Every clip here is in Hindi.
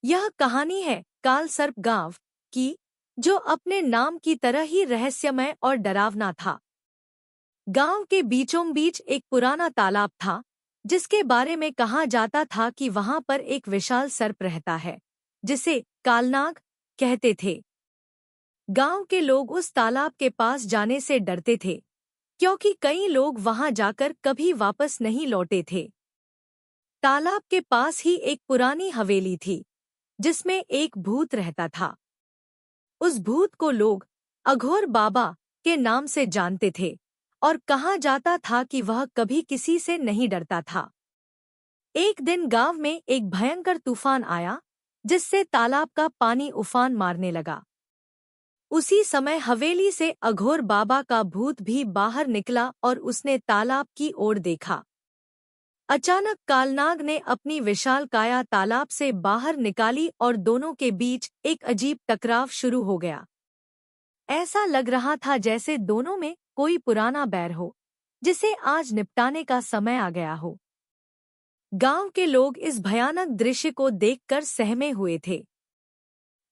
यह कहानी है कालसर्प गांव की, जो अपने नाम की तरह ही रहस्यमय और डरावना था। गांव के बीचों बीच एक पुराना तालाब था, जिसके बारे में कहा जाता था कि वहां पर एक विशाल सर्प रहता है, जिसे कालनाग कहते थे। गांव के लोग उस तालाब के पास जाने से डरते थे, क्योंकि कई लोग वहां जाकर कभी वापस नहीं लौटे थे। तालाब के पास ही एक पुरानी हवेली थी, जिसमें एक भूत रहता था। उस भूत को लोग अघोर बाबा के नाम से जानते थे और कहा जाता था कि वह कभी किसी से नहीं डरता था। एक दिन गांव में एक भयंकर तूफान आया, जिससे तालाब का पानी उफान मारने लगा। उसी समय हवेली से अघोर बाबा का भूत भी बाहर निकला और उसने तालाब की ओर देखा। अचानक कालनाग ने अपनी विशाल काया तालाब से बाहर निकाली और दोनों के बीच एक अजीब टकराव शुरू हो गया। ऐसा लग रहा था जैसे दोनों में कोई पुराना बैर हो, जिसे आज निपटाने का समय आ गया हो। गांव के लोग इस भयानक दृश्य को देखकर सहमे हुए थे।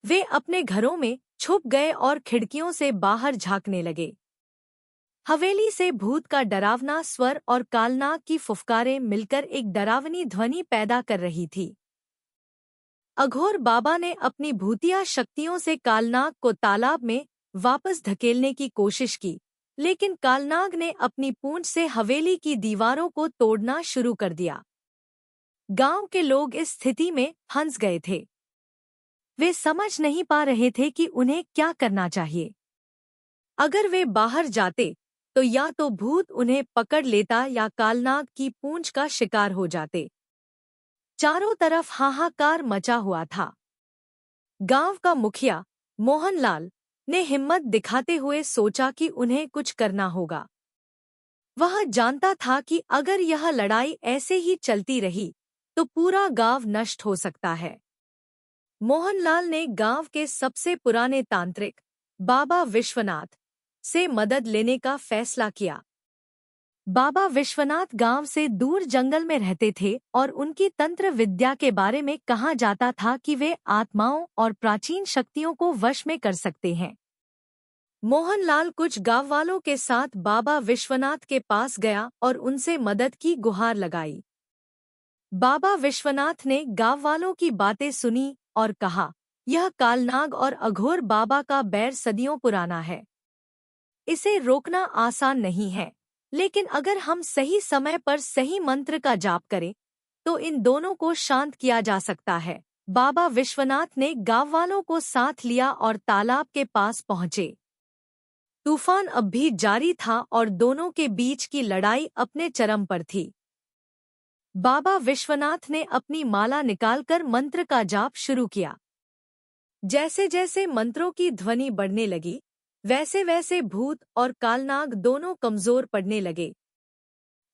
वे अपने घरों में छुप गए और खिड़कियों से बाहर झांकने लगे। हवेली से भूत का डरावना स्वर और कालनाग की फुफकारें मिलकर एक डरावनी ध्वनि पैदा कर रही थी। अघोर बाबा ने अपनी भूतिया शक्तियों से कालनाग को तालाब में वापस धकेलने की कोशिश की, लेकिन कालनाग ने अपनी पूंछ से हवेली की दीवारों को तोड़ना शुरू कर दिया। गांव के लोग इस स्थिति में फंस गए थे। वे समझ नहीं पा रहे थे कि उन्हें क्या करना चाहिए। अगर वे बाहर जाते तो या तो भूत उन्हें पकड़ लेता या कालनाग की पूंछ का शिकार हो जाते। चारों तरफ हाहाकार मचा हुआ था। गांव का मुखिया मोहनलाल ने हिम्मत दिखाते हुए सोचा कि उन्हें कुछ करना होगा। वह जानता था कि अगर यह लड़ाई ऐसे ही चलती रही तो पूरा गांव नष्ट हो सकता है। मोहनलाल ने गांव के सबसे पुराने तांत्रिक बाबा विश्वनाथ से मदद लेने का फैसला किया। बाबा विश्वनाथ गांव से दूर जंगल में रहते थे और उनकी तंत्र विद्या के बारे में कहा जाता था कि वे आत्माओं और प्राचीन शक्तियों को वश में कर सकते हैं। मोहनलाल कुछ गांव वालों के साथ बाबा विश्वनाथ के पास गया और उनसे मदद की गुहार लगाई। बाबा विश्वनाथ ने गांव वालों की बातें सुनी और कहा, यह कालनाग और अघोर बाबा का बैर सदियों पुराना है। इसे रोकना आसान नहीं है, लेकिन अगर हम सही समय पर सही मंत्र का जाप करें तो इन दोनों को शांत किया जा सकता है। बाबा विश्वनाथ ने गांव वालों को साथ लिया और तालाब के पास पहुंचे। तूफान अब भी जारी था और दोनों के बीच की लड़ाई अपने चरम पर थी। बाबा विश्वनाथ ने अपनी माला निकालकर मंत्र का जाप शुरू किया। जैसे जैसे मंत्रों की ध्वनि बढ़ने लगी, वैसे वैसे भूत और कालनाग दोनों कमजोर पड़ने लगे।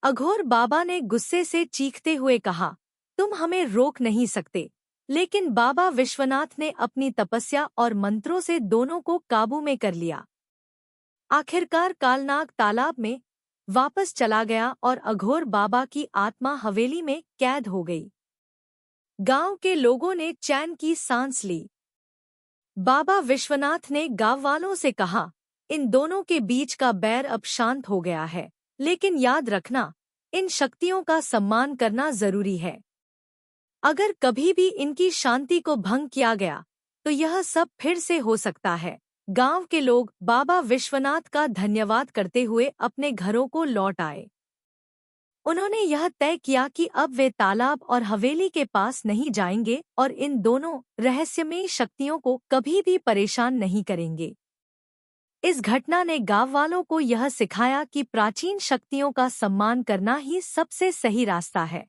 अघोर बाबा ने गुस्से से चीखते हुए कहा, तुम हमें रोक नहीं सकते। लेकिन बाबा विश्वनाथ ने अपनी तपस्या और मंत्रों से दोनों को काबू में कर लिया। आखिरकार कालनाग तालाब में वापस चला गया और अघोर बाबा की आत्मा हवेली में कैद हो गई। गांव के लोगों ने चैन की सांस ली। बाबा विश्वनाथ ने गांव वालों से कहा, इन दोनों के बीच का बैर अब शांत हो गया है, लेकिन याद रखना, इन शक्तियों का सम्मान करना जरूरी है। अगर कभी भी इनकी शांति को भंग किया गया तो यह सब फिर से हो सकता है। गांव के लोग बाबा विश्वनाथ का धन्यवाद करते हुए अपने घरों को लौट आए। उन्होंने यह तय किया कि अब वे तालाब और हवेली के पास नहीं जाएंगे और इन दोनों रहस्यमयी शक्तियों को कभी भी परेशान नहीं करेंगे। इस घटना ने गांव वालों को यह सिखाया कि प्राचीन शक्तियों का सम्मान करना ही सबसे सही रास्ता है।